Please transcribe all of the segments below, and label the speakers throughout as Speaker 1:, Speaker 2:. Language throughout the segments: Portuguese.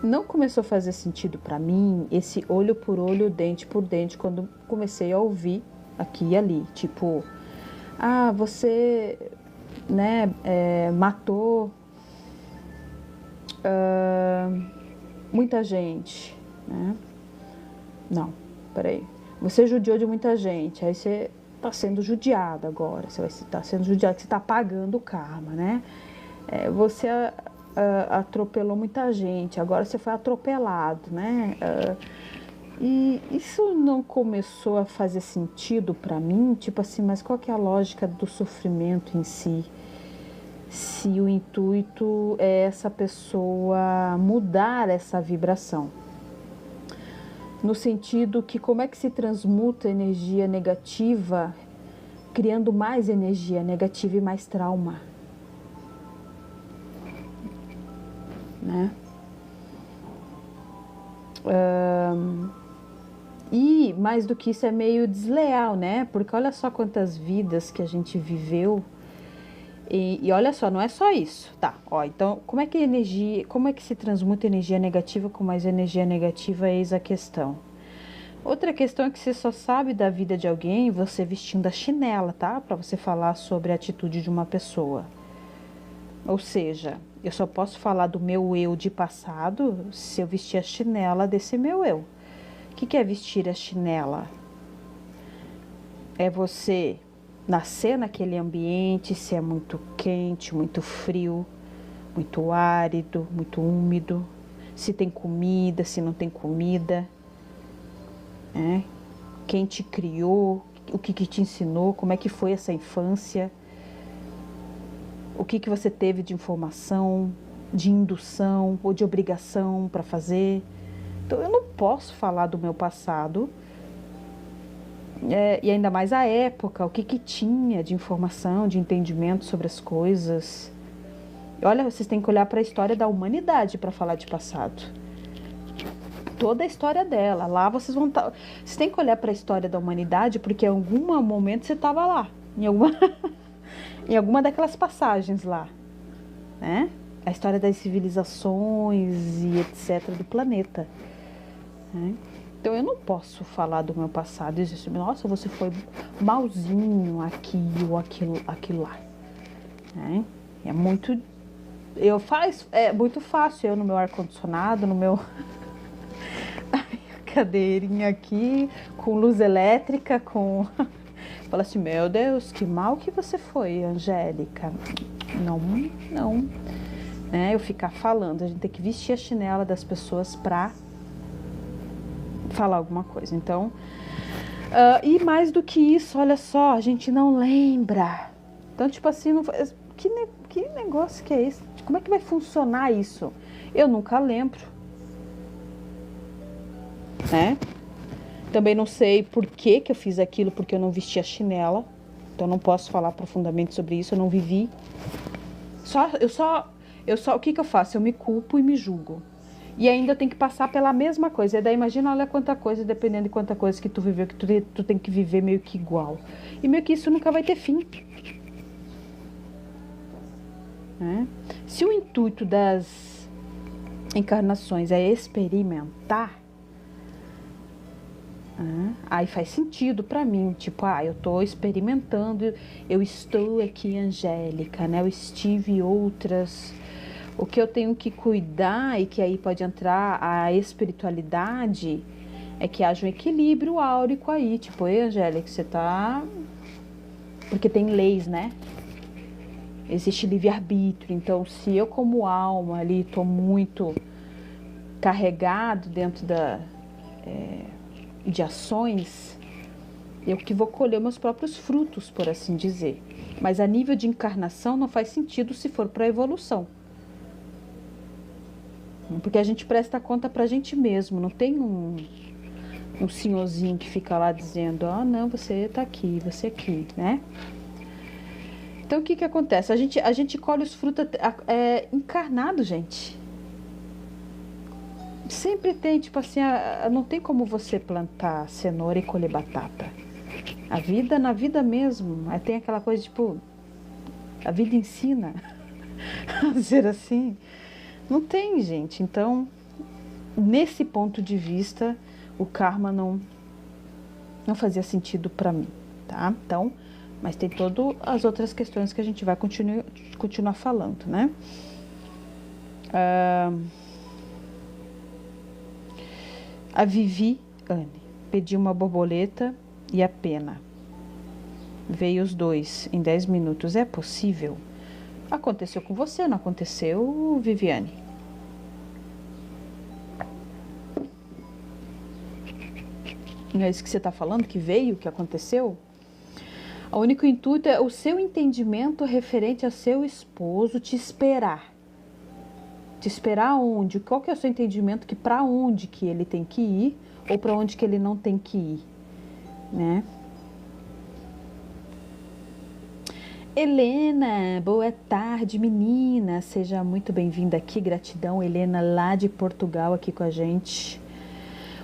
Speaker 1: não começou a fazer sentido para mim esse olho por olho, dente por dente, quando comecei a ouvir aqui e ali, tipo, você, né, matou muita gente, né? Não, peraí. Você judiou de muita gente, aí você está sendo judiado agora, você vai estar sendo judiado, você está pagando o karma, né? Você atropelou muita gente, agora você foi atropelado, né? E isso não começou a fazer sentido para mim, tipo assim, mas qual que é a lógica do sofrimento em si? Se o intuito é essa pessoa mudar essa vibração. No sentido que como é que se transmuta energia negativa, criando mais energia negativa e mais trauma, né? E mais do que isso é meio desleal, né? Porque olha só quantas vidas que a gente viveu. E olha só, não é só isso, tá? Ó, então, como é que se transmuta energia negativa com mais energia negativa? Eis a questão. Outra questão é que você só sabe da vida de alguém você vestindo a chinela, tá? Para você falar sobre a atitude de uma pessoa. Ou seja, eu só posso falar do meu eu de passado se eu vestir a chinela desse meu eu. O que é vestir a chinela? É você nascer naquele ambiente, se é muito quente, muito frio, muito árido, muito úmido, se tem comida, se não tem comida, né? Quem te criou, o que te ensinou, como é que foi essa infância, o que você teve de informação, de indução ou de obrigação para fazer. Então eu não posso falar do meu passado, e ainda mais a época, o que tinha de informação, de entendimento sobre as coisas. Olha, vocês têm que olhar para a história da humanidade para falar de passado. Toda a história dela. Lá vocês vão estar. Vocês têm que olhar para a história da humanidade, porque em algum momento você estava lá. Em alguma daquelas passagens lá. Né? A história das civilizações e etc. do planeta. Né? Então eu não posso falar do meu passado e dizer, nossa, você foi malzinho aqui ou aquilo lá. Né? É muito fácil eu no meu ar-condicionado, no meu cadeirinha aqui, com luz elétrica, fala assim, meu Deus, que mal que você foi, Angélica. Não. Né? Eu ficar falando, a gente tem que vestir a chinela das pessoas pra falar alguma coisa. Então, e mais do que isso, olha só, a gente não lembra. Então, tipo assim, que negócio que é esse? Como é que vai funcionar isso? Eu nunca lembro. Né? Também não sei por que eu fiz aquilo, porque eu não vesti a chinela. Então, não posso falar profundamente sobre isso, eu não vivi. O que eu faço? Eu me culpo e me julgo. E ainda tem que passar pela mesma coisa. E daí imagina, olha quanta coisa, dependendo de quanta coisa que tu viveu, que tu tem que viver meio que igual. E meio que isso nunca vai ter fim. Né? Se o intuito das encarnações é experimentar, aí faz sentido pra mim. Tipo, eu tô experimentando, eu estou aqui, Angélica, né? Eu estive outras. O que eu tenho que cuidar, e que aí pode entrar a espiritualidade, é que haja um equilíbrio áurico aí. Tipo, Angélica, você tá... Porque tem leis, né? Existe livre-arbítrio. Então, se eu como alma ali tô muito carregado dentro de ações, eu que vou colher meus próprios frutos, por assim dizer. Mas a nível de encarnação não faz sentido se for para evolução. Porque a gente presta conta pra gente mesmo, não tem um senhorzinho que fica lá dizendo, não, você tá aqui, você aqui, né? Então o que acontece? A gente colhe os frutos encarnado, gente. Sempre tem, tipo assim, não tem como você plantar cenoura e colher batata. Na vida mesmo, tem aquela coisa, tipo, a vida ensina a dizer assim. Não tem, gente. Então, nesse ponto de vista, o karma não fazia sentido para mim, tá? Então, mas tem todas as outras questões que a gente vai continuar falando, né? A Viviane pediu uma borboleta e a pena. Veio os dois em 10 minutos. É possível? Aconteceu com você, não aconteceu, Viviane? Não é isso que você está falando? Que veio, que aconteceu? O único intuito é o seu entendimento referente a seu esposo te esperar. Te esperar onde? Qual que é o seu entendimento que para onde que ele tem que ir ou para onde que ele não tem que ir, né? Helena, boa tarde, menina. Seja muito bem-vinda aqui. Gratidão, Helena, lá de Portugal, aqui com a gente.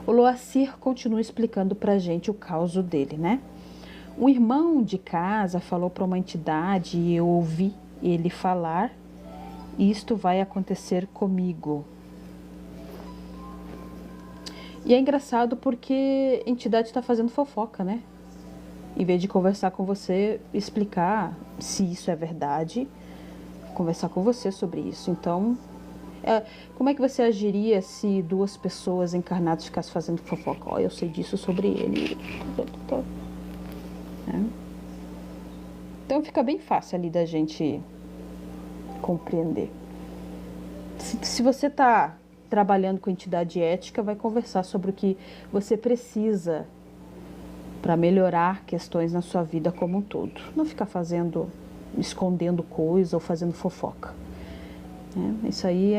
Speaker 1: O Loacir continua explicando pra gente o caso dele, né? Um irmão de casa falou para uma entidade e eu ouvi ele falar: isto vai acontecer comigo. E é engraçado porque a entidade está fazendo fofoca, né? Em vez de conversar com você, explicar se isso é verdade, conversar com você sobre isso. Então, como é que você agiria se duas pessoas encarnadas ficassem fazendo fofoca? Ó, eu sei disso sobre ele. Então fica bem fácil ali da gente compreender. Se você está trabalhando com entidade ética, vai conversar sobre o que você precisa para melhorar questões na sua vida como um todo. Não ficar escondendo coisa ou fazendo fofoca. Isso aí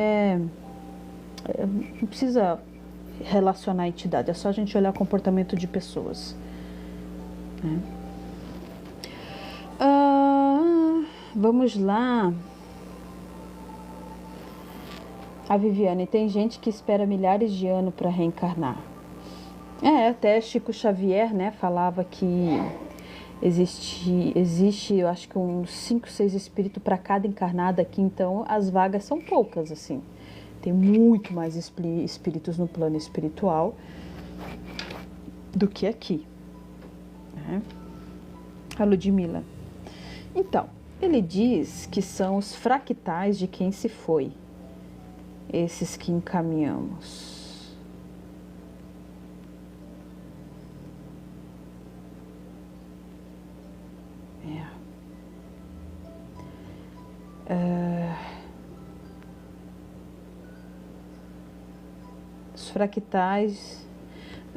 Speaker 1: não precisa relacionar a entidade, é só a gente olhar o comportamento de pessoas. Vamos lá. A Viviane, tem gente que espera milhares de anos para reencarnar. Até Chico Xavier, né, falava que existe, eu acho que uns 5, 6 espíritos para cada encarnado aqui, então as vagas são poucas, assim. Tem muito mais espíritos no plano espiritual do que aqui. A Ludmila. Então, ele diz que são os fractais de quem se foi, esses que encaminhamos. Os fractais.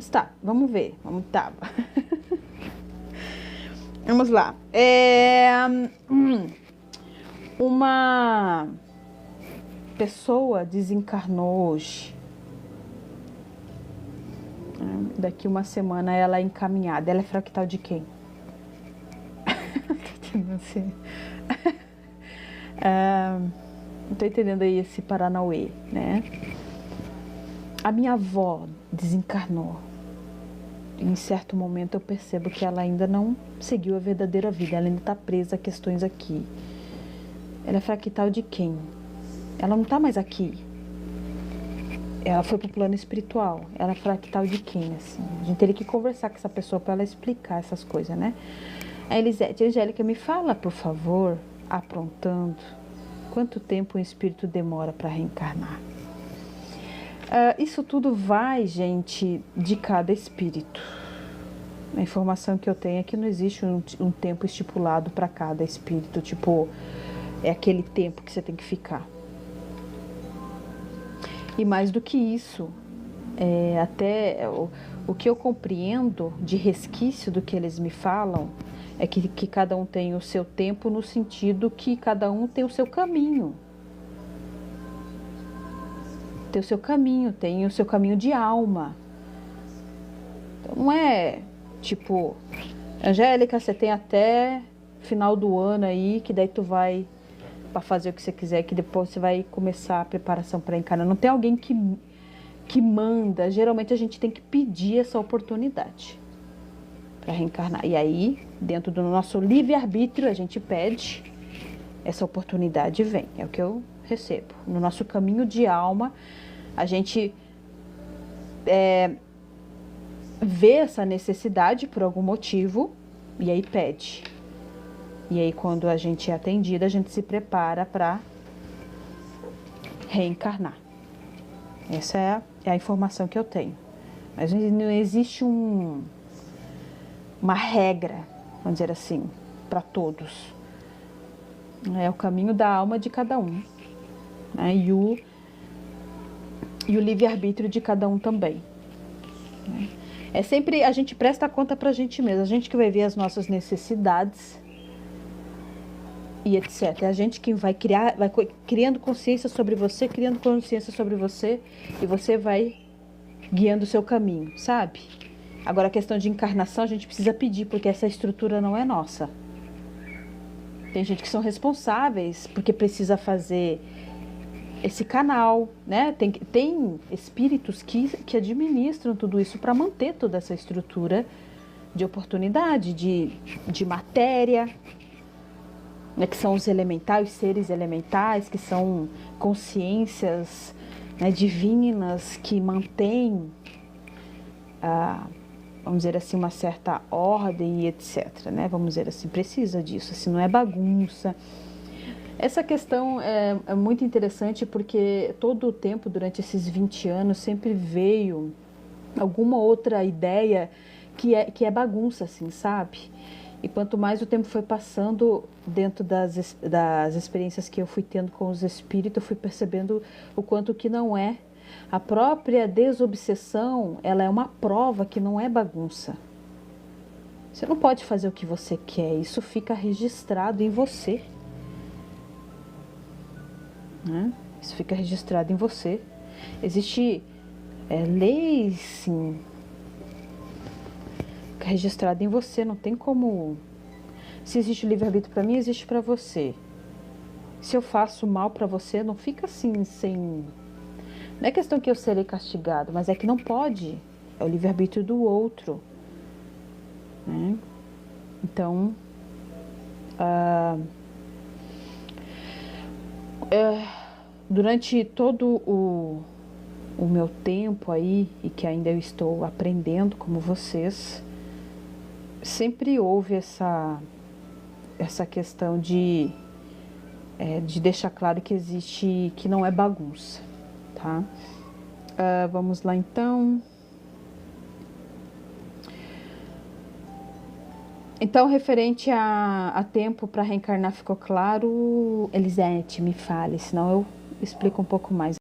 Speaker 1: Tá, vamos ver. Vamos lá. Uma pessoa desencarnou hoje. Daqui uma semana ela é encaminhada. Ela é fractal de quem? Não tô entendendo aí esse Paranauê, né? A minha avó desencarnou. Em certo momento eu percebo que ela ainda não seguiu a verdadeira vida. Ela ainda está presa a questões aqui. Ela é fractal de quem? Ela não está mais aqui. Ela foi pro plano espiritual. Ela é fractal de quem, assim? A gente teria que conversar com essa pessoa para ela explicar essas coisas, né? A Elisete, Angélica, me fala, por favor, aprontando, quanto tempo um espírito demora para reencarnar? Isso tudo vai, gente, de cada espírito. A informação que eu tenho é que não existe um tempo estipulado para cada espírito, tipo, é aquele tempo que você tem que ficar. E mais do que isso, até o que eu compreendo de resquício do que eles me falam é que cada um tem o seu tempo, no sentido que cada um tem o seu caminho. Tem o seu caminho de alma. Então não é tipo, Angélica, você tem até final do ano aí, que daí tu vai para fazer o que você quiser, que depois você vai começar a preparação para encarnar. Não tem alguém que manda. Geralmente a gente tem que pedir essa oportunidade para reencarnar. E aí, dentro do nosso livre-arbítrio, a gente pede, essa oportunidade vem. É o que eu recebo. No nosso caminho de alma, a gente vê essa necessidade por algum motivo e aí pede. E aí quando a gente é atendida, a gente se prepara para reencarnar. Essa é a informação que eu tenho. Mas não existe uma regra, vamos dizer assim, para todos. É o caminho da alma de cada um, né? E o livre-arbítrio de cada um também. É sempre, a gente presta conta pra gente mesmo, a gente que vai ver as nossas necessidades e etc. É a gente que vai criando consciência sobre você, e você vai guiando o seu caminho, sabe? Agora a questão de encarnação a gente precisa pedir, porque essa estrutura não é nossa. Tem gente que são responsáveis porque precisa fazer esse canal, né? Tem espíritos que administram tudo isso para manter toda essa estrutura de oportunidade, de matéria, né? Que são os elementais, os seres elementais, que são consciências, né, divinas, que mantêm, vamos dizer assim, uma certa ordem e etc, né? Vamos dizer assim, precisa disso, assim, não é bagunça. Essa questão é muito interessante porque todo o tempo, durante esses 20 anos, sempre veio alguma outra ideia que é bagunça, assim, sabe? E quanto mais o tempo foi passando, dentro das experiências que eu fui tendo com os espíritos, eu fui percebendo o quanto que não é. A própria desobsessão, ela é uma prova que não é bagunça. Você não pode fazer o que você quer, isso fica registrado em você. Né? Isso fica registrado em você. Existe leis, sim, fica registrado em você, não tem como. Se existe o livre-arbítrio para mim, existe para você. Se eu faço mal para você, não fica assim, sem. Não é questão que eu serei castigado, mas é que não pode. É o livre-arbítrio do outro. Né? Então, durante todo o meu tempo aí, e que ainda eu estou aprendendo como vocês, sempre houve essa questão de deixar claro que existe, que não é bagunça, tá? Vamos lá então. Então, referente a tempo para reencarnar, ficou claro? Elisete, me fale, senão eu explico um pouco mais.